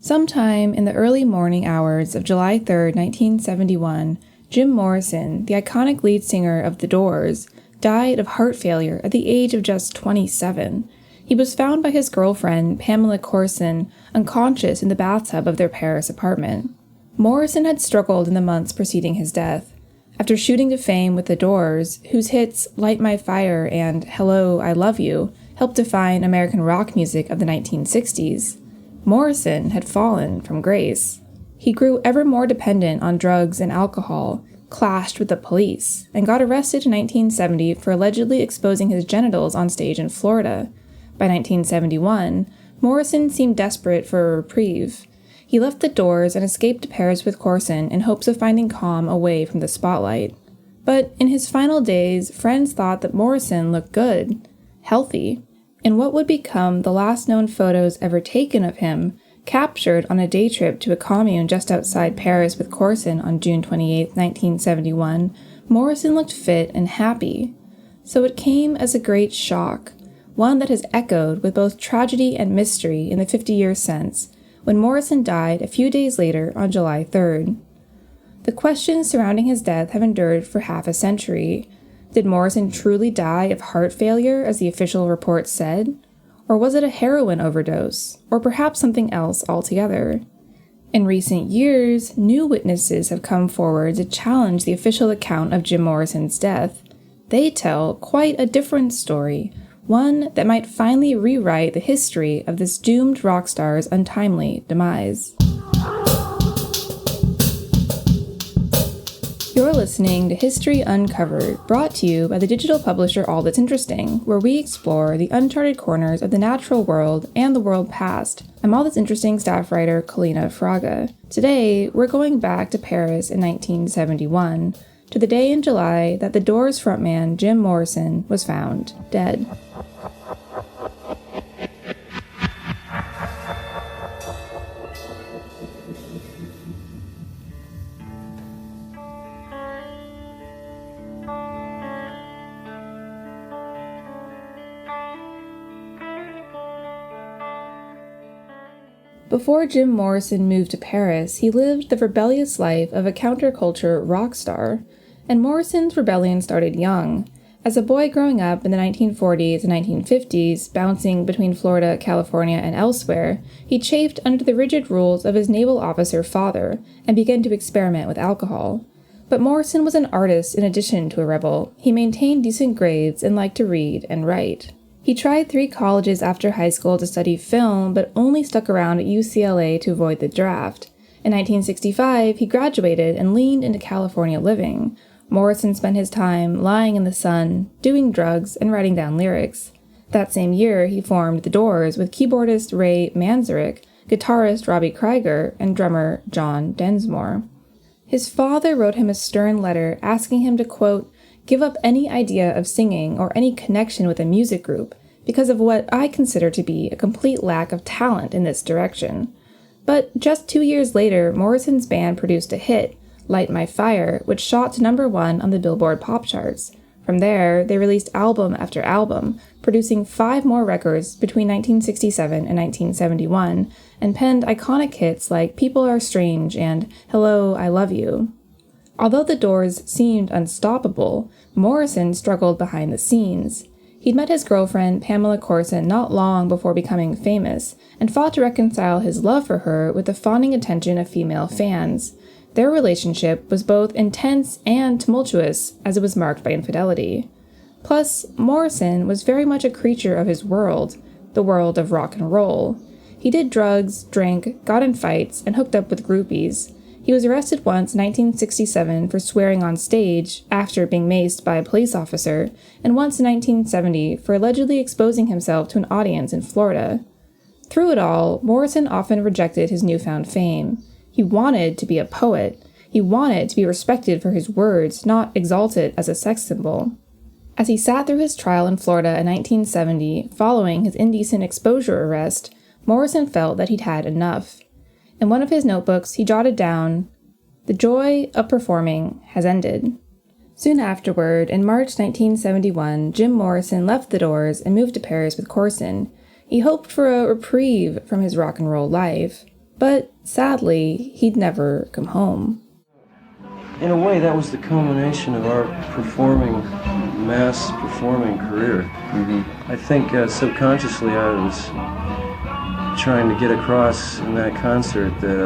Sometime in the early morning hours of July 3, 1971, Jim Morrison, the iconic lead singer of The Doors, died of heart failure at the age of just 27. He was found by his girlfriend, Pamela Courson, unconscious in the bathtub of their Paris apartment. Morrison had struggled in the months preceding his death. After shooting to fame with The Doors, whose hits Light My Fire and Hello, I Love You helped define American rock music of the 1960s, Morrison had fallen from grace. He grew ever more dependent on drugs and alcohol, clashed with the police, and got arrested in 1970 for allegedly exposing his genitals on stage in Florida. By 1971, Morrison seemed desperate for a reprieve. He left The Doors and escaped to Paris with Courson in hopes of finding calm away from the spotlight. But in his final days, friends thought that Morrison looked good, healthy. In what would become the last known photos ever taken of him, captured on a day trip to a commune just outside Paris with Courson on June 28, 1971, Morrison looked fit and happy. So it came as a great shock, one that has echoed with both tragedy and mystery in the 50 years since, when Morrison died a few days later on July 3rd. The questions surrounding his death have endured for half a century. Did Morrison truly die of heart failure, as the official report said? Or was it a heroin overdose? Or perhaps something else altogether? In recent years, new witnesses have come forward to challenge the official account of Jim Morrison's death. They tell quite a different story, one that might finally rewrite the history of this doomed rock star's untimely demise. You're listening to History Uncovered, brought to you by the digital publisher All That's Interesting, where we explore the uncharted corners of the natural world and the world past. I'm All That's Interesting staff writer Kalina Fraga. Today, we're going back to Paris in 1971, to the day in July that The Doors frontman Jim Morrison was found dead. Before Jim Morrison moved to Paris, he lived the rebellious life of a counterculture rock star, and Morrison's rebellion started young. As a boy growing up in the 1940s and 1950s, bouncing between Florida, California, and elsewhere, he chafed under the rigid rules of his naval officer father and began to experiment with alcohol. But Morrison was an artist in addition to a rebel. He maintained decent grades and liked to read and write. He tried 3 colleges after high school to study film, but only stuck around at UCLA to avoid the draft. In 1965, he graduated and leaned into California living. Morrison spent his time lying in the sun, doing drugs, and writing down lyrics. That same year, he formed The Doors with keyboardist Ray Manzarek, guitarist Robbie Krieger, and drummer John Densmore. His father wrote him a stern letter asking him to, quote, give up any idea of singing or any connection with a music group because of what I consider to be a complete lack of talent in this direction. But just 2 years later, Morrison's band produced a hit, Light My Fire, which shot to #1 on the Billboard pop charts. From there, they released album after album, producing 5 more records between 1967 and 1971, and penned iconic hits like People Are Strange and Hello, I Love You. Although The Doors seemed unstoppable, Morrison struggled behind the scenes. He'd met his girlfriend, Pamela Courson, not long before becoming famous, and fought to reconcile his love for her with the fawning attention of female fans. Their relationship was both intense and tumultuous, as it was marked by infidelity. Plus, Morrison was very much a creature of his world, the world of rock and roll. He did drugs, drank, got in fights, and hooked up with groupies. He was arrested once in 1967 for swearing on stage after being maced by a police officer, and once in 1970 for allegedly exposing himself to an audience in Florida. Through it all, Morrison often rejected his newfound fame. He wanted to be a poet. He wanted to be respected for his words, not exalted as a sex symbol. As he sat through his trial in Florida in 1970, following his indecent exposure arrest, Morrison felt that he'd had enough. In one of his notebooks, he jotted down, "The joy of performing has ended." Soon afterward, in March 1971, Jim Morrison left The Doors and moved to Paris with Courson. He hoped for a reprieve from his rock and roll life. But, sadly, he'd never come home. In a way, that was the culmination of our mass performing career. I think subconsciously I was trying to get across in that concert that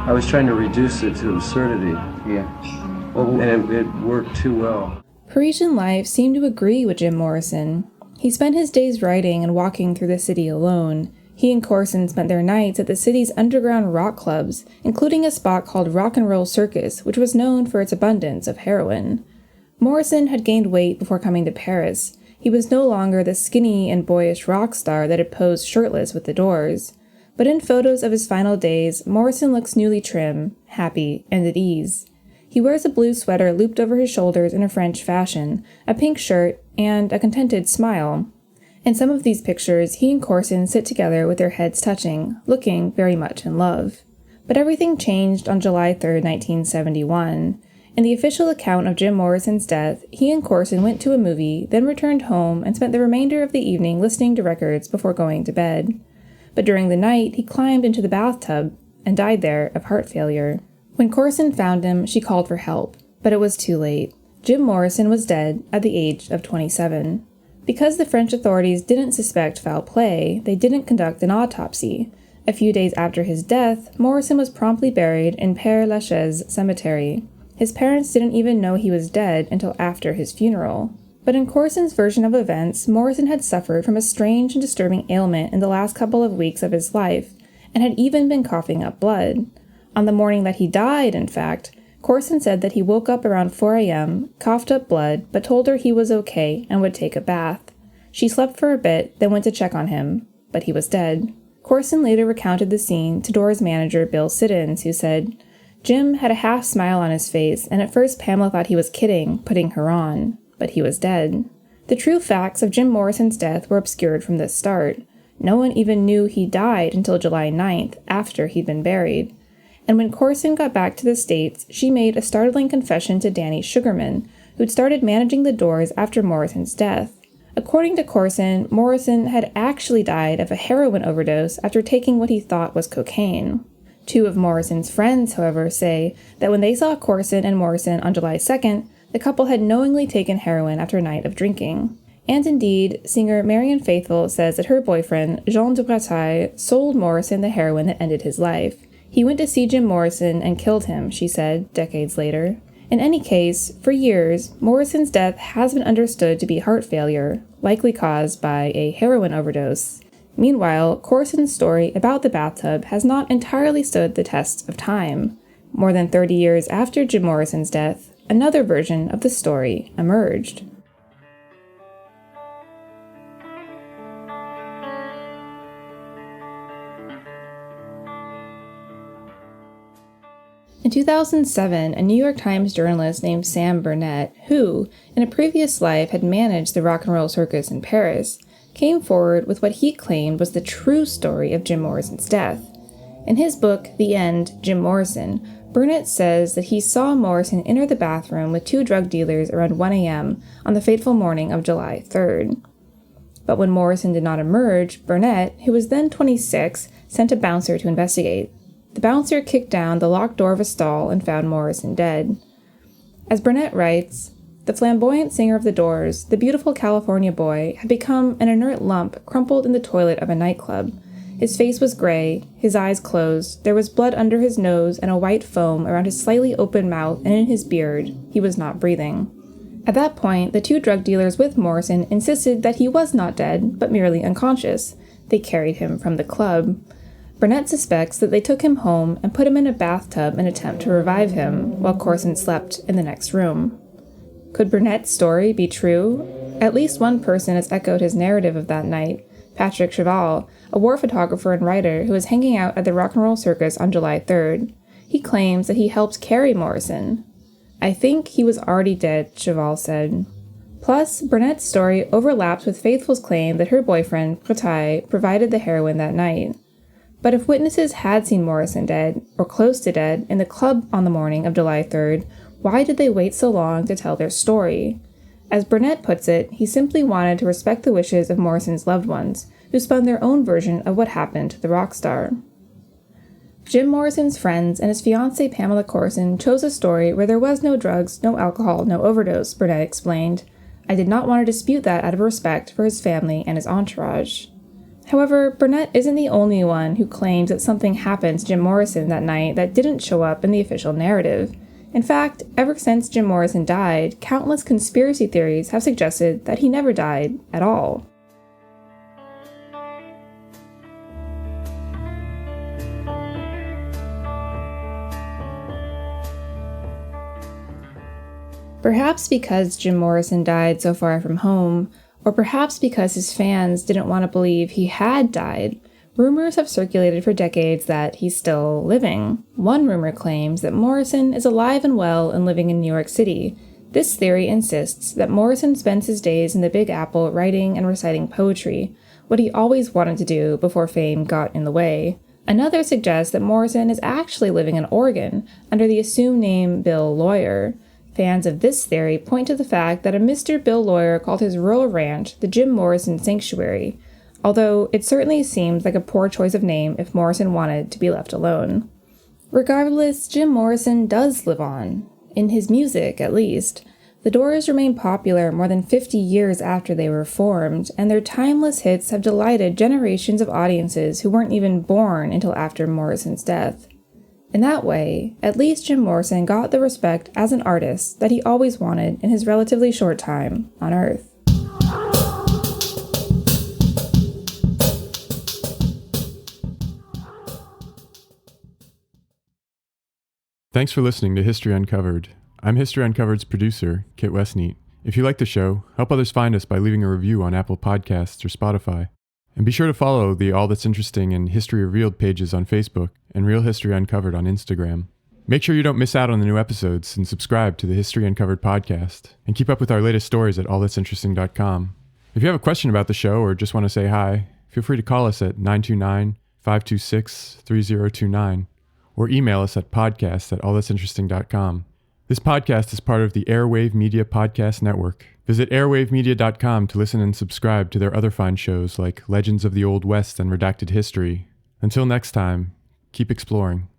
I was trying to reduce it to absurdity. Yeah. And it worked too well. Parisian life seemed to agree with Jim Morrison. He spent his days writing and walking through the city alone. He and Courson spent their nights at the city's underground rock clubs, including a spot called Rock and Roll Circus, which was known for its abundance of heroin. Morrison had gained weight before coming to Paris. He was no longer the skinny and boyish rock star that had posed shirtless with the Doors. But in photos of his final days, Morrison looks newly trim, happy, and at ease. He wears a blue sweater looped over his shoulders in a French fashion, a pink shirt, and a contented smile. In some of these pictures, he and Courson sit together with their heads touching, looking very much in love. But everything changed on July 3, 1971. In the official account of Jim Morrison's death, he and Courson went to a movie, then returned home and spent the remainder of the evening listening to records before going to bed. But during the night, he climbed into the bathtub and died there of heart failure. When Courson found him, she called for help, but it was too late. Jim Morrison was dead at the age of 27. Because the French authorities didn't suspect foul play, they didn't conduct an autopsy. A few days after his death, Morrison was promptly buried in Père Lachaise Cemetery. His parents didn't even know he was dead until after his funeral. But in Courson's version of events, Morrison had suffered from a strange and disturbing ailment in the last couple of weeks of his life, and had even been coughing up blood. On the morning that he died, in fact, Courson said that he woke up around 4 a.m., coughed up blood, but told her he was okay and would take a bath. She slept for a bit, then went to check on him, but he was dead. Courson later recounted the scene to Doors manager Bill Siddons, who said, "Jim had a half smile on his face, and at first Pamela thought he was kidding, putting her on, but he was dead." The true facts of Jim Morrison's death were obscured from the start. No one even knew he died until July 9th, after he'd been buried. And when Courson got back to the States, she made a startling confession to Danny Sugarman, who'd started managing the Doors after Morrison's death. According to Courson, Morrison had actually died of a heroin overdose after taking what he thought was cocaine. Two of Morrison's friends, however, say that when they saw Courson and Morrison on July 2nd, the couple had knowingly taken heroin after a night of drinking. And indeed, singer Marianne Faithfull says that her boyfriend, Jean de Bretagne, sold Morrison the heroin that ended his life. He went to see Jim Morrison and killed him, she said, decades later. In any case, for years, Morrison's death has been understood to be heart failure, likely caused by a heroin overdose. Meanwhile, Courson's story about the bathtub has not entirely stood the test of time. More than 30 years after Jim Morrison's death, another version of the story emerged. In 2007, a New York Times journalist named Sam Burnett, who, in a previous life had managed the Rock and Roll Circus in Paris, came forward with what he claimed was the true story of Jim Morrison's death. In his book, The End, Jim Morrison, Burnett says that he saw Morrison enter the bathroom with two drug dealers around 1 a.m. on the fateful morning of July 3rd. But when Morrison did not emerge, Burnett, who was then 26, sent a bouncer to investigate. The bouncer kicked down the locked door of a stall and found Morrison dead. As Burnett writes, the flamboyant singer of the Doors, the beautiful California boy, had become an inert lump crumpled in the toilet of a nightclub. His face was gray, his eyes closed, there was blood under his nose and a white foam around his slightly open mouth, and in his beard, he was not breathing. At that point, the two drug dealers with Morrison insisted that he was not dead, but merely unconscious. They carried him from the club. Burnett suspects that they took him home and put him in a bathtub in an attempt to revive him, while Courson slept in the next room. Could Burnett's story be true? At least one person has echoed his narrative of that night, Patrick Cheval, a war photographer and writer who was hanging out at the Rock and Roll Circus on July 3rd. He claims that he helped carry Morrison. "I think he was already dead," Cheval said. Plus, Burnett's story overlaps with Faithfull's claim that her boyfriend, Bretagne, provided the heroin that night. But if witnesses had seen Morrison dead, or close to dead, in the club on the morning of July 3rd, why did they wait so long to tell their story? As Burnett puts it, he simply wanted to respect the wishes of Morrison's loved ones, who spun their own version of what happened to the rock star. Jim Morrison's friends and his fiancée Pamela Courson chose a story where there was no drugs, no alcohol, no overdose, Burnett explained. I did not want to dispute that out of respect for his family and his entourage. However, Burnett isn't the only one who claims that something happened to Jim Morrison that night that didn't show up in the official narrative. In fact, ever since Jim Morrison died, countless conspiracy theories have suggested that he never died at all. Perhaps because Jim Morrison died so far from home, or perhaps because his fans didn't want to believe he had died, rumors have circulated for decades that he's still living. One rumor claims that Morrison is alive and well and living in New York City. This theory insists that Morrison spends his days in the Big Apple writing and reciting poetry, what he always wanted to do before fame got in the way. Another suggests that Morrison is actually living in Oregon under the assumed name Bill Lawyer. Fans of this theory point to the fact that a Mr. Bill Lawyer called his rural ranch the Jim Morrison Sanctuary, although it certainly seems like a poor choice of name if Morrison wanted to be left alone. Regardless, Jim Morrison does live on, in his music at least. The Doors remain popular more than 50 years after they were formed, and their timeless hits have delighted generations of audiences who weren't even born until after Morrison's death. In that way, at least Jim Morrison got the respect as an artist that he always wanted in his relatively short time on Earth. Thanks for listening to History Uncovered. I'm History Uncovered's producer, Kit Westneat. If you like the show, help others find us by leaving a review on Apple Podcasts or Spotify. And be sure to follow the All That's Interesting and History Revealed pages on Facebook and Real History Uncovered on Instagram. Make sure you don't miss out on the new episodes and subscribe to the History Uncovered podcast. And keep up with our latest stories at allthat'sinteresting.com. If you have a question about the show or just want to say hi, feel free to call us at 929-526-3029 or email us at podcast@allthat'sinteresting.com. This podcast is part of the Airwave Media Podcast Network. Visit airwavemedia.com to listen and subscribe to their other fine shows like Legends of the Old West and Redacted History. Until next time, keep exploring.